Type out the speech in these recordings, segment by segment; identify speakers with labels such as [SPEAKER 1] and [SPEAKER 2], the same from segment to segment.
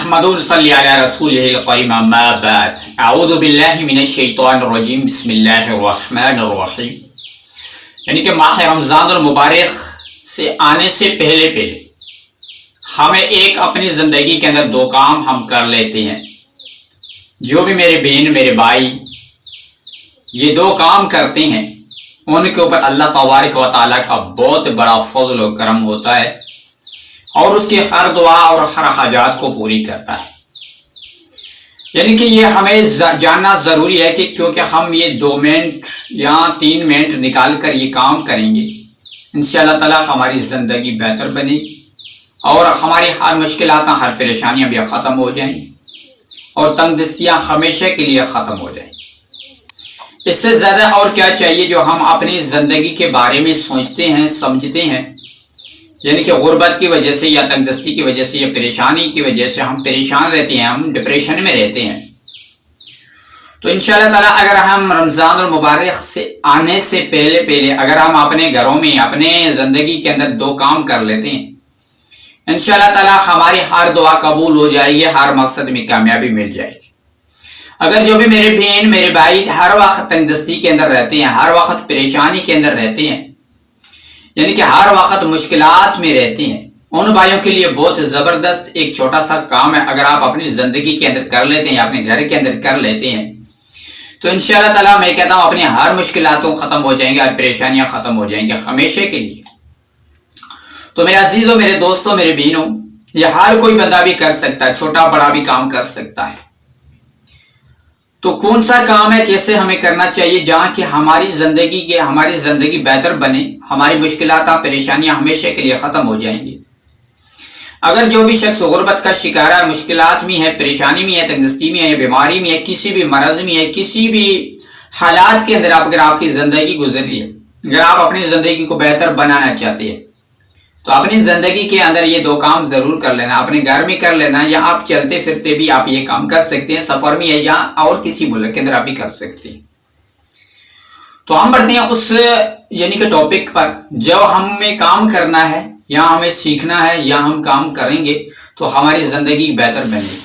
[SPEAKER 1] نحمد صلی علی رسول الکریم اما بعد اعوذ باللہ من الشیطان الرجیم بسم اللہ الرحمن الرحیم. یعنی کہ ماہ رمضان المبارک سے آنے سے پہلے ہمیں ایک اپنی زندگی کے اندر دو کام ہم کر لیتے ہیں. جو بھی میرے بہن میرے بھائی یہ دو کام کرتے ہیں ان کے اوپر اللہ تبارک و تعالیٰ کا بہت بڑا فضل و کرم ہوتا ہے اور اس کی ہر دعا اور ہر حاجات کو پوری کرتا ہے. یعنی کہ یہ ہمیں جاننا ضروری ہے کہ کیونکہ ہم یہ 2 منٹ یا 3 منٹ نکال کر یہ کام کریں گے انشاءاللہ تعالیٰ ہماری زندگی بہتر بنے گی اور ہماری ہر مشکلات ہر پریشانیاں بھی ختم ہو جائیں گی اور تنگ دستیاں ہمیشہ کے لیے ختم ہو جائیں گی. اس سے زیادہ اور کیا چاہیے جو ہم اپنی زندگی کے بارے میں سوچتے ہیں سمجھتے ہیں. یعنی کہ غربت کی وجہ سے یا تنگ دستی کی وجہ سے یا پریشانی کی وجہ سے ہم پریشان رہتے ہیں, ہم ڈپریشن میں رہتے ہیں. تو انشاءاللہ تعالیٰ اگر ہم رمضان المبارک سے آنے سے پہلے اگر ہم اپنے گھروں میں اپنے زندگی کے اندر 2 کام کر لیتے ہیں انشاءاللہ تعالیٰ ہماری ہر دعا قبول ہو جائے گی, ہر مقصد میں کامیابی مل جائے گی. اگر جو بھی میرے بہن میرے بھائی ہر وقت تنگ دستی کے اندر رہتے ہیں, ہر وقت پریشانی کے اندر رہتے ہیں, یعنی کہ ہر وقت مشکلات میں رہتے ہیں, ان بھائیوں کے لیے بہت زبردست ایک چھوٹا سا کام ہے. اگر آپ اپنی زندگی کے اندر کر لیتے ہیں, اپنے گھر کے اندر کر لیتے ہیں تو انشاءاللہ تعالیٰ میں کہتا ہوں اپنی ہر مشکلات ختم ہو جائیں گے, ہر پریشانیاں ختم ہو جائیں گے ہمیشہ کے لیے. تو میرے عزیزوں, میرے دوستوں, میرے بہنوں, یہ ہر کوئی بندہ بھی کر سکتا ہے, چھوٹا بڑا بھی کام کر سکتا ہے. تو کون سا کام ہے, کیسے ہمیں کرنا چاہیے جہاں کہ ہماری زندگی بہتر بنے, ہماری مشکلات پریشانیاں ہمیشہ کے لیے ختم ہو جائیں گی. اگر جو بھی شخص غربت کا شکار ہے, مشکلات میں ہے, پریشانی میں ہے, تندرستی میں ہے, بیماری میں ہے, کسی بھی مرض میں ہے, کسی بھی حالات کے اندر اگر آپ کی زندگی گزر رہی ہے, اگر آپ اپنی زندگی کو بہتر بنانا چاہتے ہیں تو اپنی زندگی کے اندر یہ 2 کام ضرور کر لینا. اپنے گھر میں کر لینا یا آپ چلتے پھرتے بھی آپ یہ کام کر سکتے ہیں, سفر میں ہے یا اور کسی ملک کے اندر آپ بھی کر سکتے ہیں. تو ہم بڑھتے ہیں اس یعنی کہ ٹاپک پر جو ہمیں کام کرنا ہے یا ہمیں سیکھنا ہے یا ہم کام کریں گے تو ہماری زندگی بہتر بنے گی.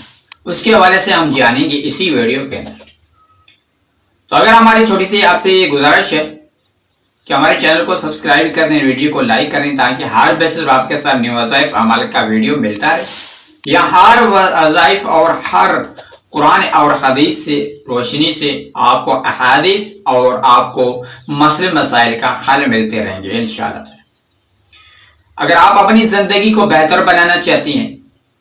[SPEAKER 1] اس کے حوالے سے ہم جانیں گے اسی ویڈیو کے اندر. تو اگر ہماری چھوٹی سی آپ سے یہ گزارش ہے کہ ہمارے چینل کو سبسکرائب کر دیں, ویڈیو کو لائک کریں تاکہ ہر بیسس آپ کے ساتھ نیو وظائف اعمال کا ویڈیو ملتا رہے, یا ہر وظائف اور ہر قرآن اور حدیث سے روشنی سے آپ کو احادیث اور آپ کو مسئلے مسائل کا حل ملتے رہیں گے انشاءاللہ. اگر آپ اپنی زندگی کو بہتر بنانا چاہتی ہیں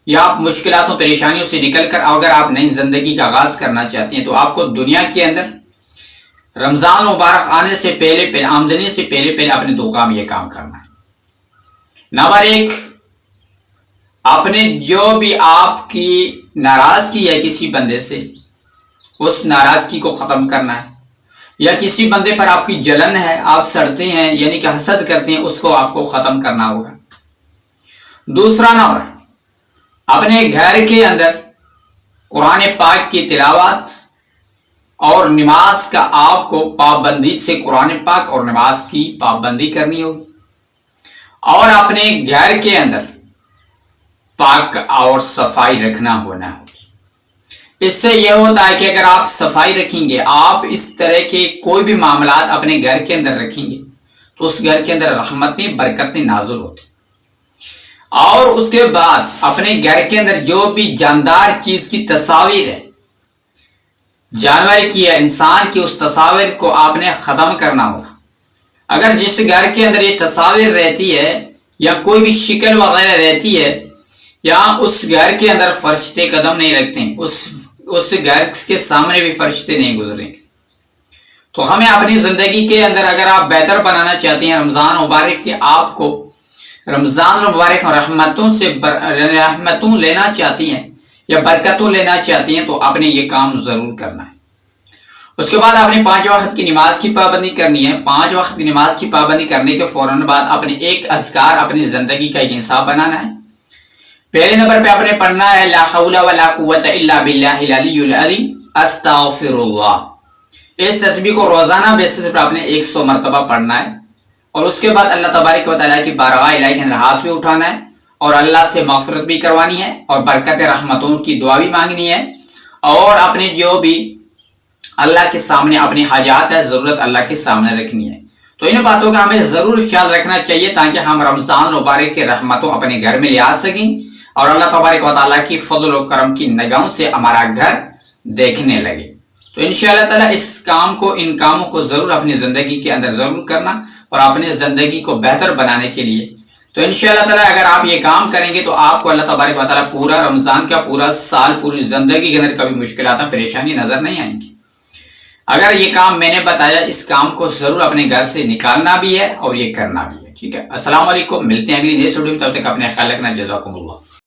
[SPEAKER 1] یا آپ مشکلات و پریشانیوں سے نکل کر اگر آپ نئی زندگی کا آغاز کرنا چاہتی ہیں تو آپ کو دنیا کے اندر رمضان مبارک آنے سے پہلے آمدنی سے پہلے اپنے 2 کام یہ کام کرنا ہے. نمبر 1, آپ نے جو بھی آپ کی ناراضگی ہے کسی بندے سے اس ناراضگی کو ختم کرنا ہے, یا کسی بندے پر آپ کی جلن ہے, آپ سڑتے ہیں یعنی کہ حسد کرتے ہیں, اس کو آپ کو ختم کرنا ہوگا. دوسرا نمبر, اپنے گھر کے اندر قرآن پاک کی تلاوت اور نماز کا آپ کو پابندی سے قرآن پاک اور نماز کی پابندی کرنی ہوگی, اور اپنے گھر کے اندر پاک اور صفائی رکھنا ہونا ہوگی. اس سے یہ ہوتا ہے کہ اگر آپ صفائی رکھیں گے, آپ اس طرح کے کوئی بھی معاملات اپنے گھر کے اندر رکھیں گے تو اس گھر کے اندر رحمتیں برکتیں نازل ہوتی. اور اس کے بعد اپنے گھر کے اندر جو بھی جاندار چیز کی تصاویر ہے, جانور کی یا انسان کی, اس تصاویر کو آپ نے ختم کرنا ہوگا. اگر جس گھر کے اندر یہ تصاویر رہتی ہے یا کوئی بھی شکل وغیرہ رہتی ہے یا اس گھر کے اندر فرشتے قدم نہیں رکھتے ہیں, اس گھر کے سامنے بھی فرشتے نہیں گزریں گے. تو ہمیں اپنی زندگی کے اندر اگر آپ بہتر بنانا چاہتے ہیں, رمضان مبارک کے آپ کو رمضان مبارک رحمتوں لینا چاہتی ہیں یا برکتوں لینا چاہتی ہیں تو آپ نے یہ کام ضرور کرنا ہے. اس کے بعد آپ نے 5 وقت کی نماز کی پابندی کرنی ہے. 5 وقت کی نماز کی پابندی کرنے کے فوراً بعد آپ نے ایک اذکار اپنی زندگی کا ایک حصہ بنانا ہے. پہلے نمبر پہ آپ نے پڑھنا ہے لا حول ولا قوت الا باللہ العلی العظیم استغفر اللہ. اس تسبیح کو روزانہ بیسس پر آپ نے 100 مرتبہ پڑھنا ہے, اور اس کے بعد اللہ تبارک و تعالیٰ کی بارگاہ الہی کے اندر ہاتھ بھی اٹھانا ہے اور اللہ سے مغفرت بھی کروانی ہے اور برکت رحمتوں کی دعا بھی مانگنی ہے، اور اپنے جو بھی اللہ کے سامنے اپنی حاجات ہے ضرورت اللہ کے سامنے رکھنی ہے۔ تو ان باتوں کا ہمیں ضرور خیال رکھنا چاہیے تاکہ ہم رمضان مبارک کے رحمتوں اپنے گھر میں لے آ سکیں اور اللہ تبارک و تعالیٰ کی فضل و کرم کی نگاہوں سے ہمارا گھر دیکھنے لگے۔ تو انشاءاللہ تعالیٰ ان کاموں کو ضرور اپنی زندگی کے اندر ضرور کرنا اور اپنے زندگی کو بہتر بنانے کے لیے۔ تو انشاءاللہ تعالیٰ اگر آپ یہ کام کریں گے تو آپ کو اللہ تبارک و تعالیٰ پورا رمضان کا پورا سال پوری زندگی کے اندر کبھی مشکلات اور پریشانی نظر نہیں آئیں گی۔ اگر یہ کام میں نے بتایا، اس کام کو ضرور اپنے گھر سے نکالنا بھی ہے اور یہ کرنا بھی ہے، ٹھیک ہے۔ السلام علیکم، ملتے ہیں اگلی نیکسٹ ویڈیو میں، تب تک اپنے خیال رکھنا، جزاکم اللہ۔